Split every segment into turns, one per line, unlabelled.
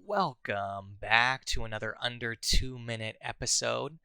Welcome back to another under 2 minute episode.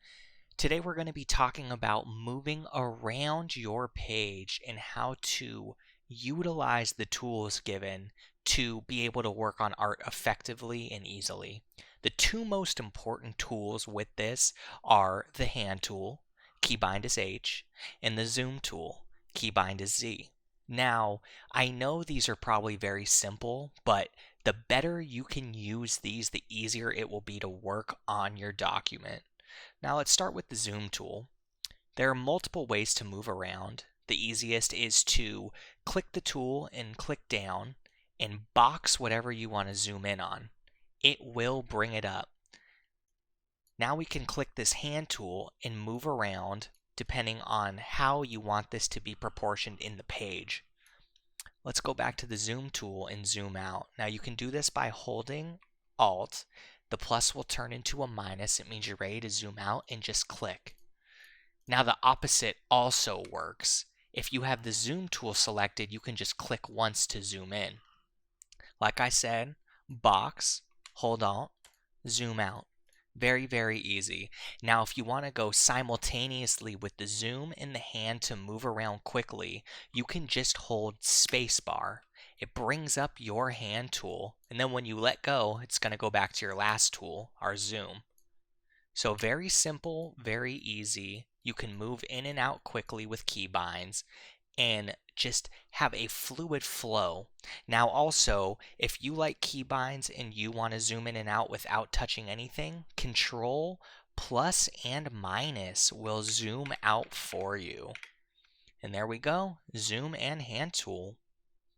Today we're going to be talking about moving around your page and how to utilize the tools given to be able to work on art effectively and easily. The two most important tools with this are the hand tool, keybind is H, and the zoom tool, keybind is Z. Now, I know these are probably very simple, but the better you can use these, the easier it will be to work on your document. Now let's start with the zoom tool. There are multiple ways to move around. The easiest is to click the tool and click down and box whatever you want to zoom in on. It will bring it up. Now we can click this hand tool and move around depending on how you want this to be proportioned in the page. Let's go back to the zoom tool and zoom out. Now you can do this by holding Alt. The plus will turn into a minus. It means you're ready to zoom out, and just click. Now the opposite also works. If you have the zoom tool selected, you can just click once to zoom in. Like I said, box, hold Alt, zoom out. Very, very easy. Now, if you want to go simultaneously with the zoom and the hand to move around quickly, you can just hold spacebar. It brings up your hand tool, and then when you let go, it's going to go back to your last tool, our zoom. So very simple, very easy. You can move in and out quickly with keybinds and just have a fluid flow. Now also, if you like keybinds and you want to zoom in and out without touching anything, Control, plus, and minus will zoom out for you. And there we go, zoom and hand tool.